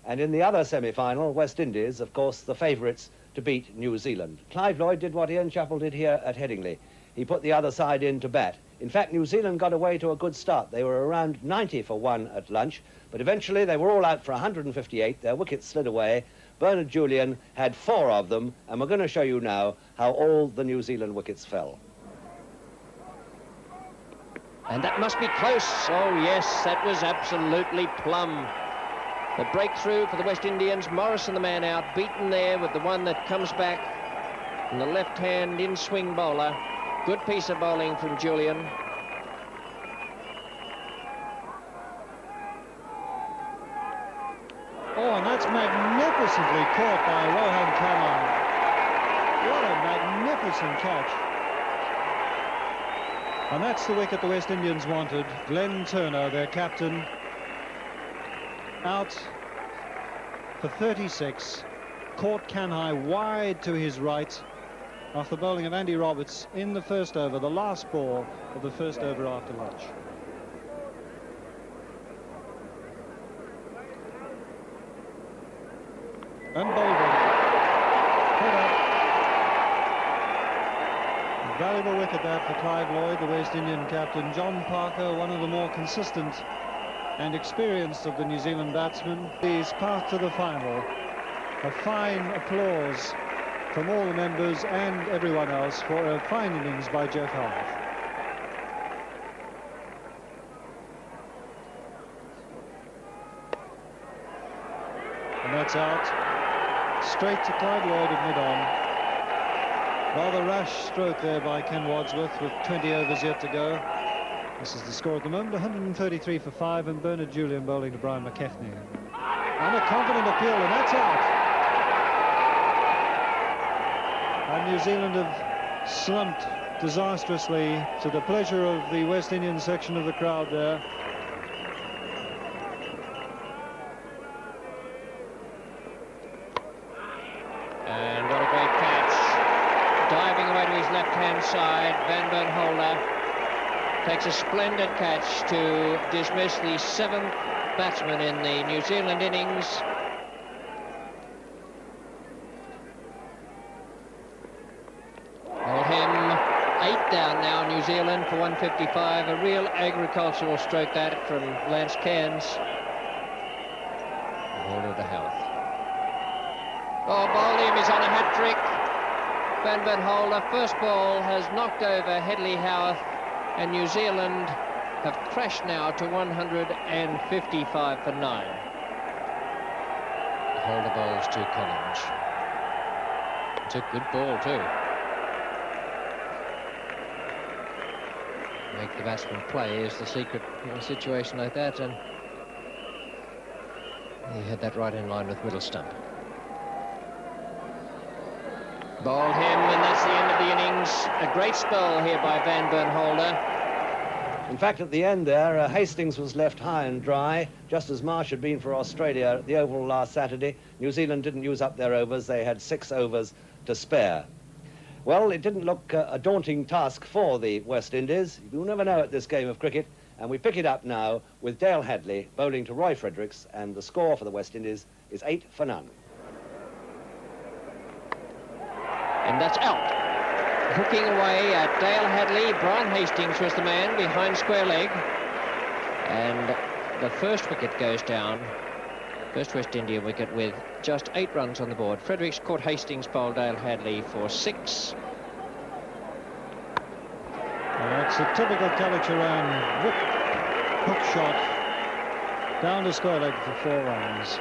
And in the other semi-final, West Indies, of course, the favourites to beat New Zealand. Clive Lloyd did what Ian Chappell did here at Headingley. He put the other side in to bat. In fact, New Zealand got away to a good start. They were around 90 for 1 at lunch, but eventually they were all out for 158. Their wickets slid away. Bernard Julian had 4 of them, and we're going to show you now how all the New Zealand wickets fell. And that must be close. Oh, yes, that was absolutely plumb. The breakthrough for the West Indians. Morrison, the man out, beaten there with the one that comes back from the left-hand in-swing bowler. Good piece of bowling from Julian. Oh, and that's magnificently caught by Rohan Kanhai. What a magnificent catch. And that's the wicket the West Indians wanted. Glenn Turner, their captain, out for 36. Caught Kanhai wide to his right after bowling of Andy Roberts in the first over, the last ball of the first over after lunch. And bowled. Valuable wicket that for Clive Lloyd, the West Indian captain. John Parker, one of the more consistent and experienced of the New Zealand batsmen. He's path to the final. A fine applause from all the members and everyone else for a fine innings by Geoff Howard. And that's out. Straight to Clive Lloyd at mid-on. Rather rash stroke there by Ken Wadsworth with 20 overs yet to go. This is the score at the moment, 133 for 5, and Bernard Julian bowling to Brian McKechnie. And a confident appeal, and that's out. And New Zealand have slumped disastrously, to the pleasure of the West Indian section of the crowd there. And what a great catch. Diving away to his left-hand side, Van Bernholder takes a splendid catch to dismiss the 7th batsman in the New Zealand innings. Oldham 8 down now, New Zealand for 155. A real agricultural stroke that from Lance Cairns. Holder to health. Oh, Oldham is on a hat-trick. Van Bernholder, first ball, has knocked over Headley Howarth, and New Zealand have crashed now to 155 for 9. Holder bowls to Collins. It's a good ball too. Make the batsman play is the secret in a situation like that, and he had that right in line with middle stump. Bowled him, and that's the end of the innings. A great spell here by Van Bernholder. In fact, at the end there, Hastings was left high and dry, just as Marsh had been for Australia at the Oval last Saturday. New Zealand didn't use up their overs. They had 6 overs to spare. Well, it didn't look a daunting task for the West Indies. You never know at this game of cricket. And we pick it up now with Dale Hadley bowling to Roy Fredericks, and the score for the West Indies is 8 for none. And that's out. Hooking away at Dale Hadley. Brian Hastings was the man behind square leg. And the first wicket goes down. First West Indian wicket with just 8 runs on the board. Fredericks caught Hastings, bowled Dale Hadley for 6. That's a typical Kallicharran hook shot down to square leg for 4 runs.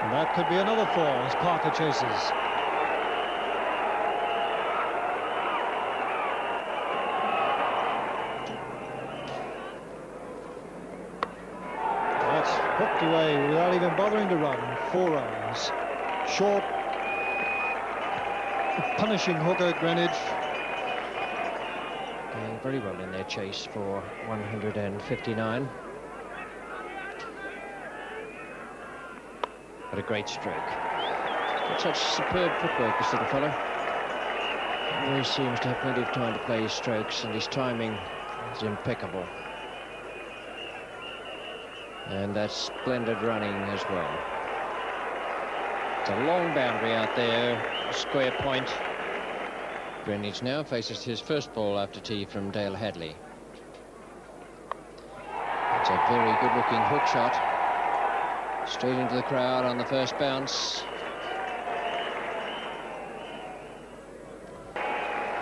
And that could be another 4 as Parker chases. That's hooked away without even bothering to run. 4 runs. Short, punishing hooker at Greenwich. Doing very well in their chase for 159. What a great stroke. Got such superb footwork, this little fellow. He seems to have plenty of time to play his strokes, and his timing is impeccable. And that's splendid running as well. It's a long boundary out there, square point. Greenwich now faces his first ball after tee from Dale Hadley. It's a very good-looking hook shot. Straight into the crowd on the first bounce.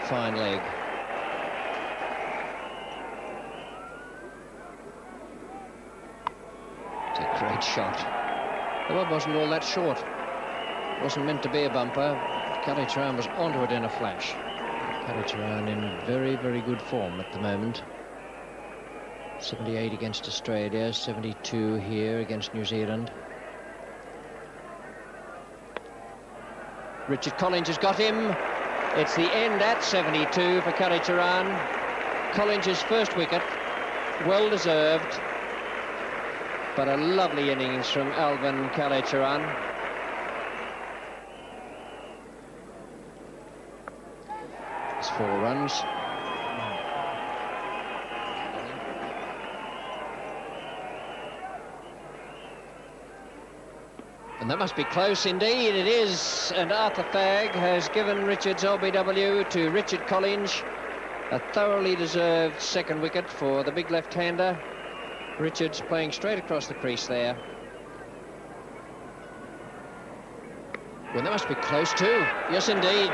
Fine leg. It's a great shot. The one wasn't all that short. It wasn't meant to be a bumper. Kallicharran was onto it in a flash. Kallicharran in very, very good form at the moment. 78 against Australia, 72 here against New Zealand. Richard Collins has got him. It's the end at 72 for Kallicharran. Collins' first wicket, well deserved, but a lovely innings from Alvin Kallicharran. It's 4 runs. And that must be close indeed, it is. And Arthur Fagg has given Richard's LBW to Richard Collins. A thoroughly deserved second wicket for the big left-hander. Richards playing straight across the crease there. Well, that must be close too. Yes, indeed.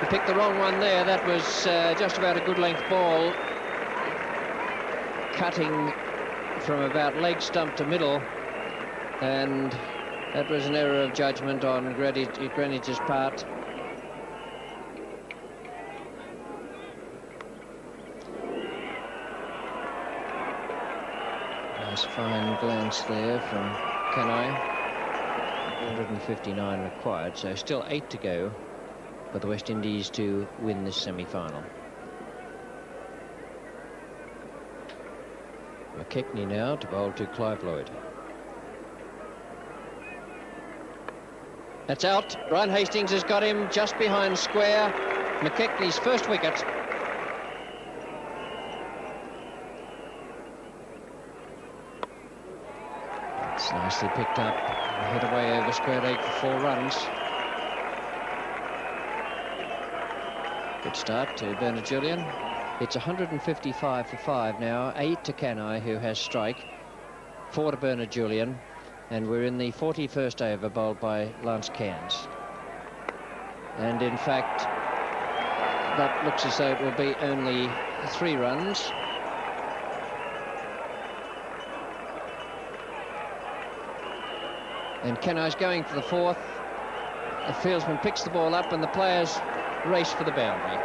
He picked the wrong one there. That was just about a good length ball. Cutting from about leg stump to middle. And that was an error of judgment on Greenwich's part. Nice fine glance there from Kenai. 159 required, so still 8 to go for the West Indies to win this semi-final. McKechnie now to bowl to Clive Lloyd. That's out. Brian Hastings has got him just behind square. McKechnie's first wicket. It's nicely picked up. Hit away over square leg for 4 runs. Good start to Bernard Julian. It's 155 for 5 now. 8 to Kenai, who has strike. 4 to Bernard Julian. And we're in the 41st over, bowled by Lance Cairns. And in fact, that looks as though it will be only 3 runs. And Kenai's going for the 4th. The fieldsman picks the ball up and the players race for the boundary.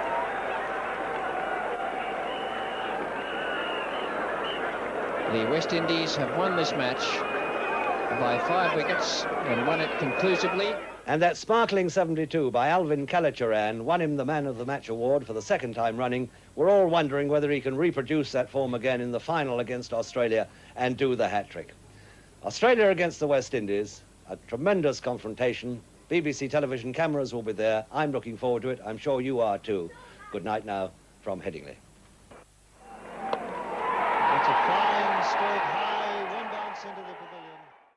The West Indies have won this match by 5 wickets and won it conclusively. And that sparkling 72 by Alvin Kallicharran won him the Man of the Match award for the 2nd time running. We're all wondering whether he can reproduce that form again in the final against Australia and do the hat-trick. Australia against the West Indies, a tremendous confrontation. BBC television cameras will be there. I'm looking forward to it. I'm sure you are too. Good night now from Headingley. It's a fine straight